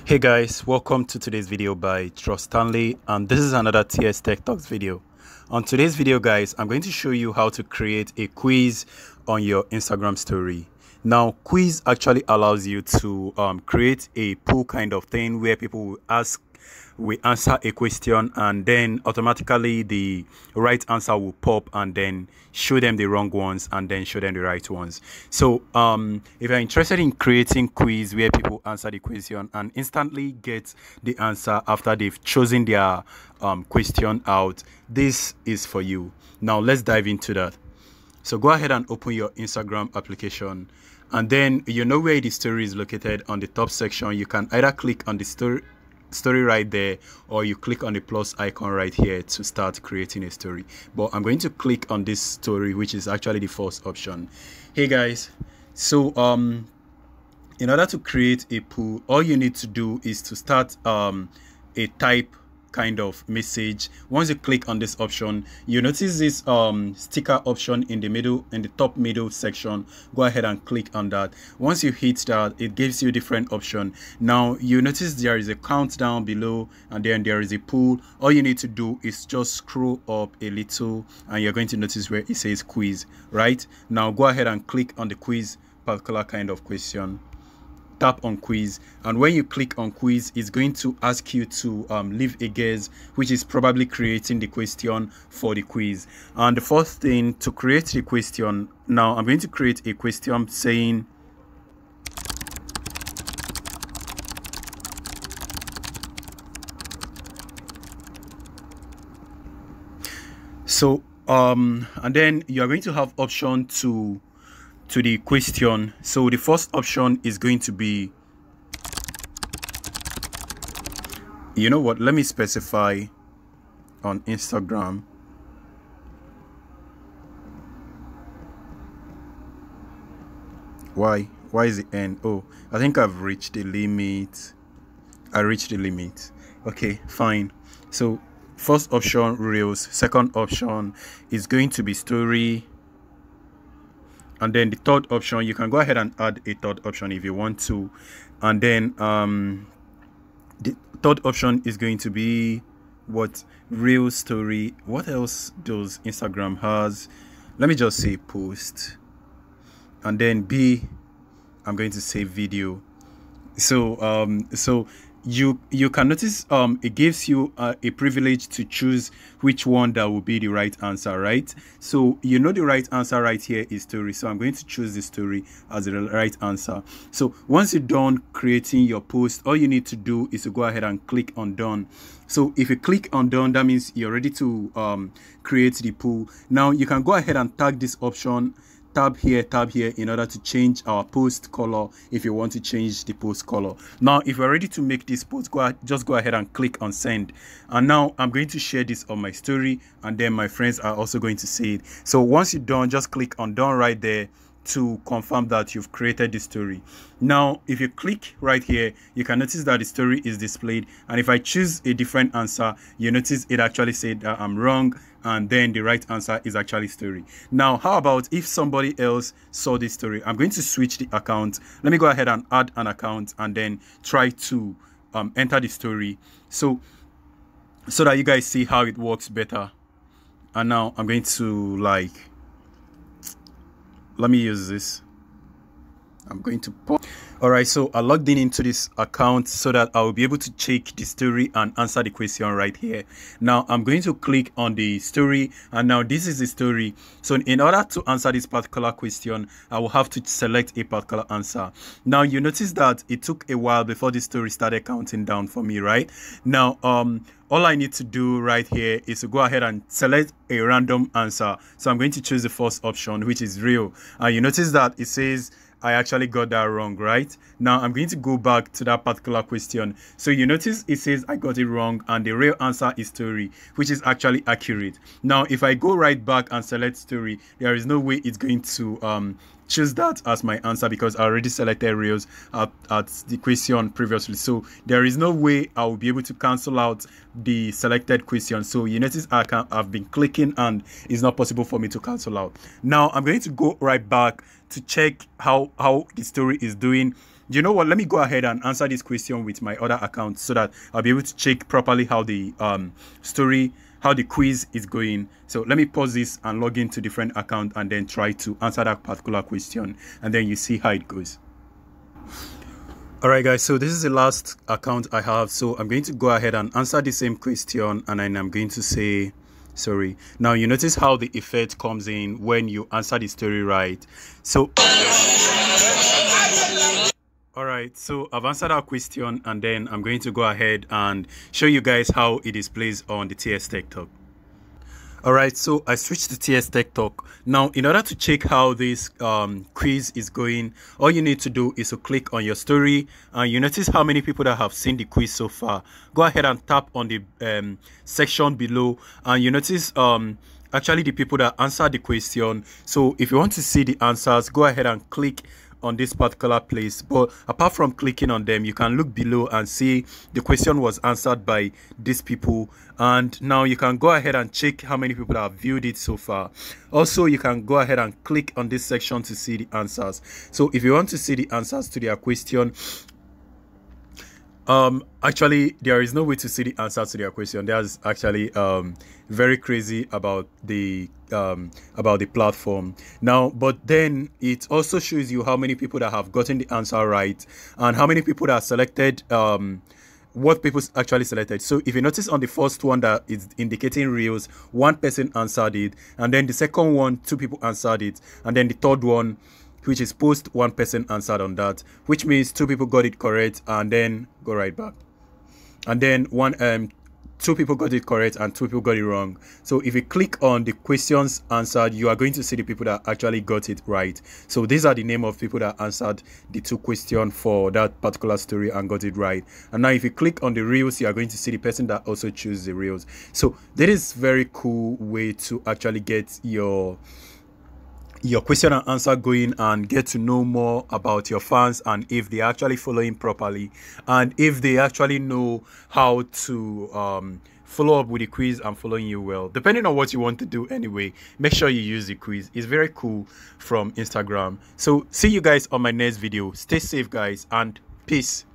Hey guys, welcome to today's video by Trust Stanley, and this is another TS Tech Talks video. On today's video guys, I'm going to show you how to create a quiz on your Instagram story. Now, quiz actually allows you to create a poll kind of thing where people will answer a question, and then automatically the right answer will pop, and then show them the wrong ones and then show them the right ones. So if you're interested in creating quiz where people answer the question and instantly get the answer after they've chosen their question out, this is for you. Now let's dive into that. So go ahead and open your Instagram application, and then you know where the story is located. On the top section, you can either click on the story right there, or you click on the plus icon right here to start creating a story. But I'm going to click on this story, which is actually the first option. Hey guys, so in order to create a poll, all you need to do is to start a type kind of message. Once you click on this option, you notice this sticker option in the top middle section. Go ahead and click on that. Once you hit that, it gives you different option. Now you notice there is a countdown below, and then there is a poll. All you need to do is just scroll up a little, and you're going to notice where it says quiz. Right now, go ahead and click on the quiz particular kind of question. Tap on quiz, and when you click on quiz, it's going to ask you to leave a guess, which is probably creating the question for the quiz. And the first thing to create the question, now I'm going to create a question saying so and then you are going to have option to the question. So the first option is going to be, you know what, let me specify on Instagram. Why is the end? Oh, I think I've reached the limit. I reached the limit. Okay, fine. So first option, reels. Second option is going to be story. And then the third option, you can go ahead and add a third option if you want to. And then the third option is going to be what? Real story. What else does Instagram has? Let me just say post. And then B, I'm going to say video. So you can notice it gives you a privilege to choose which one that will be the right answer, right? So you know the right answer right here is story, so I'm going to choose the story as the right answer. So once you're done creating your post, all you need to do is to go ahead and click on done. So if you click on done, that means you're ready to create the poll. Now you can go ahead and tag this option, tab here in order to change our post color if you want to change the post color. Now if you're ready to make this post, just go ahead and click on send. And now I'm going to share this on my story, and then my friends are also going to see it. So once you're done, just click on done right there to confirm that you've created the story. Now if you click right here, you can notice that the story is displayed, and if I choose a different answer, you notice it actually said that I'm wrong, and then the right answer is actually story. Now how about if somebody else saw this story? I'm going to switch the account. Let me go ahead and add an account and then try to enter the story, so that you guys see how it works better. And now I'm going to let me use this. I'm going to pause. All right, so I logged in into this account so that I will be able to check the story and answer the question right here. Now I'm going to click on the story, and now this is the story. So in order to answer this particular question, I will have to select a particular answer. Now you notice that it took a while before the story started counting down for me, right? Now all I need to do right here is to go ahead and select a random answer. So I'm going to choose the first option, which is real. And you notice that it says I actually got that wrong, right? Now I'm going to go back to that particular question. So you notice it says I got it wrong, and the real answer is story, which is actually accurate. Now if I go right back and select story, there is no way it's going to choose that as my answer, because I already selected reels at the question previously. So there is no way I will be able to cancel out the selected question. So you notice I've been clicking and it's not possible for me to cancel out. Now I'm going to go right back to check how the story is doing. you know what, let me go ahead and answer this question with my other account so that I'll be able to check properly how the how the quiz is going. So let me pause this and log into different account and then try to answer that particular question, and then you see how it goes. All right, guys, so this is the last account I have. So I'm going to go ahead and answer the same question, and then I'm going to say, sorry. Now you notice how the effect comes in when you answer the story right. So, all right, so I've answered our question, and then I'm going to go ahead and show you guys how it displays on the TS Tech Talk. All right, so I switched to TS Tech Talk. Now, in order to check how this quiz is going, all you need to do is to click on your story, and you notice how many people that have seen the quiz so far. Go ahead and tap on the section below, and you notice actually the people that answered the question. So if you want to see the answers, go ahead and click on this particular place. But apart from clicking on them, you can look below and see the question was answered by these people, and now you can go ahead and check how many people have viewed it so far. Also, you can go ahead and click on this section to see the answers. So if you want to see the answers to their question, actually there is no way to see the answer to their question. That's actually very crazy about the platform now. But then it also shows you how many people that have gotten the answer right and how many people that selected what people actually selected. So if you notice on the first one that is indicating reels, one person answered it, and then the second one, two people answered it, and then the third one, which is post, one person answered on that, which means two people got it correct and then go right back. And then two people got it correct and two people got it wrong. So if you click on the questions answered, you are going to see the people that actually got it right. So these are the name of people that answered the two questions for that particular story and got it right. And now if you click on the reels, you are going to see the person that also chose the reels. So that is very cool way to actually get your question and answer going and get to know more about your fans, and if they actually following properly, and if they actually know how to follow up with the quiz and following you well, depending on what you want to do. Anyway, make sure you use the quiz. It's very cool from Instagram. So see you guys on my next video. Stay safe, guys, and peace.